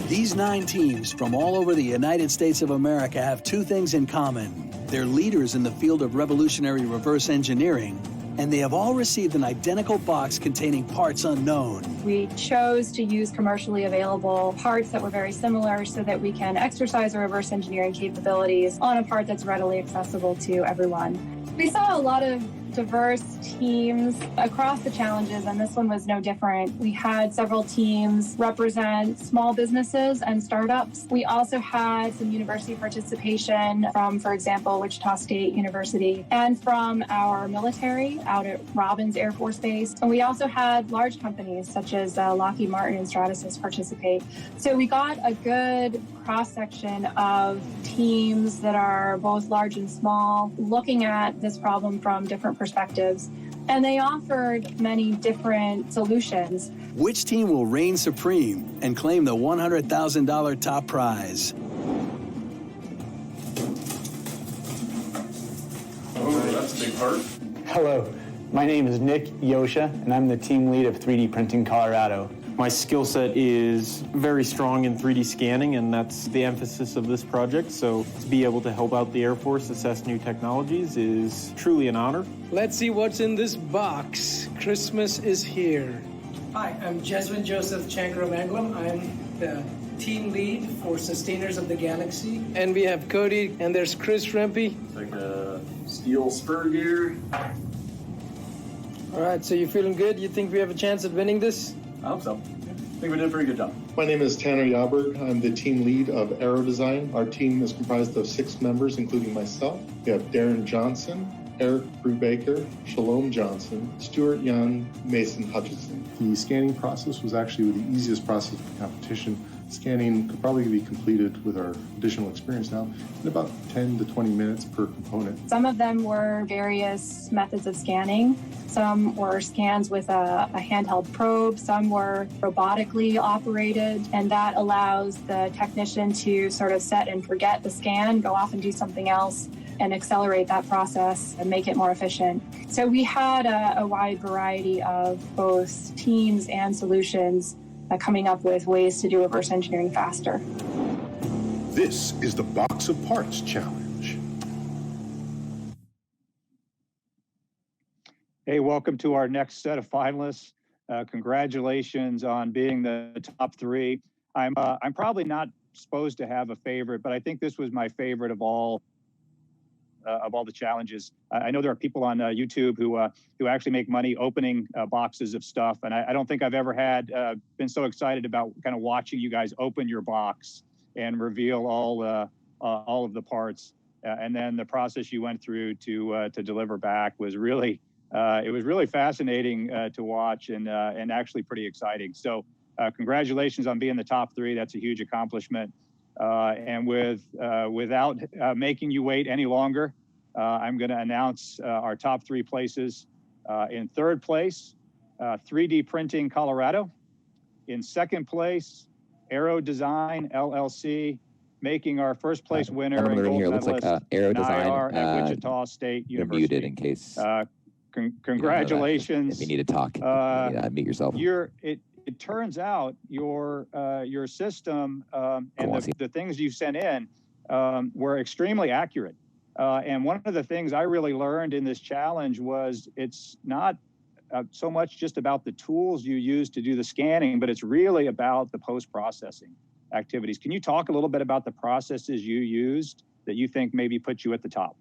These 9 teams from all over the United States of America have 2 things in common. They're leaders in the field of revolutionary reverse engineering, and they have all received an identical box containing parts unknown. We chose to use commercially available parts that were very similar so that we can exercise our reverse engineering capabilities on a part that's readily accessible to everyone. We saw a lot of diverse teams across the challenges, and this one was no different. We had several teams represent small businesses and startups. We also had some university participation from, for example, Wichita State University, and from our military out at Robins Air Force Base. And we also had large companies such as Lockheed Martin and Stratasys participate. So we got a good cross-section of teams that are both large and small, looking at this problem from different perspectives. And they offered many different solutions. Which team will reign supreme and claim the $100,000 top prize? Oh, that's a big part. Hello, my name is nyosha, and I'm the team lead of 3D Printing Colorado. My skill set is very strong in 3D scanning, and that's the emphasis of this project. So to be able to help out the Air Force assess new technologies is truly an honor. Let's see what's in this box. Christmas is here. Hi, I'm Jeswin Joseph Chankramangalam. I'm the team lead for Sustainers of the Galaxy. And we have Cody, and there's Chris Rempe. It's like a steel spur gear. All right, so you feeling good? You think we have a chance at winning this? I hope so. I think we did a pretty good job. My name is Tanner Yauberg. I'm the team lead of Aero Design. Our team is comprised of 6 members, including myself. We have Darren Johnson, Eric Brubaker, Shalom Johnson, Stuart Young, Mason Hutchinson. The scanning process was actually the easiest process of the competition. Scanning could probably be completed with our additional experience now in about 10 to 20 minutes per component. Some of them were various methods of scanning. Some were scans with a handheld probe. Some were robotically operated, and that allows the technician to sort of set and forget the scan, go off and do something else, and accelerate that process and make it more efficient. So we had a wide variety of both teams and solutions coming up with ways to do reverse engineering faster. This is the Box of Parts Challenge. Hey, welcome to our next set of finalists. Congratulations on being the top 3. I'm probably not supposed to have a favorite, but I think this was my favorite of all the challenges. I know there are people on YouTube who actually make money opening boxes of stuff, and I don't think I've ever been so excited about kind of watching you guys open your box and reveal all of the parts, and then the process you went through to deliver back was really it was really fascinating to watch and actually pretty exciting. So congratulations on being the top 3. That's a huge accomplishment. And without making you wait any longer, I'm going to announce our top 3 places. In 3rd place, 3D Printing Colorado. In 2nd place, Aero Design LLC, making our 1st place winner and gold medalist Aero Design at Wichita State you're University. Muted in case. Congratulations. If you need to talk, unmute yourself. It turns out your system and the things you sent in were extremely accurate. And one of the things I really learned in this challenge was it's not so much just about the tools you use to do the scanning, but it's really about the post-processing activities. Can you talk a little bit about the processes you used that you think maybe put you at the top?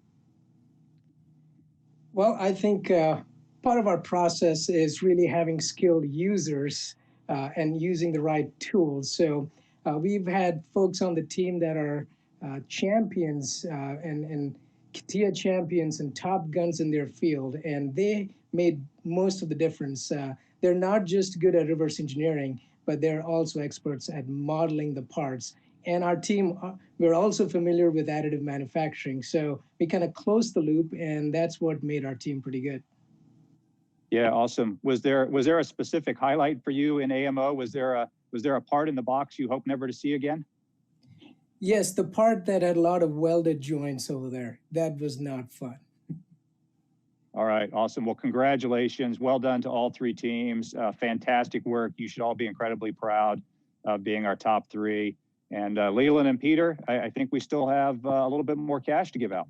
Well, I think part of our process is really having skilled users and using the right tools. So we've had folks on the team that are champions and CATIA champions and top guns in their field, and they made most of the difference. They're not just good at reverse engineering, but they're also experts at modeling the parts. And our team, we're also familiar with additive manufacturing. So we kind of closed the loop, and that's what made our team pretty good. Yeah, awesome. Was there a specific highlight for you in AMO? Was there a part in the box you hope never to see again? Yes, the part that had a lot of welded joints over there. That was not fun. All right, awesome. Well, congratulations. Well done to all 3 teams. Fantastic work. You should all be incredibly proud. being our top three. And Leland and Peter, I think we still have a little bit more cash to give out.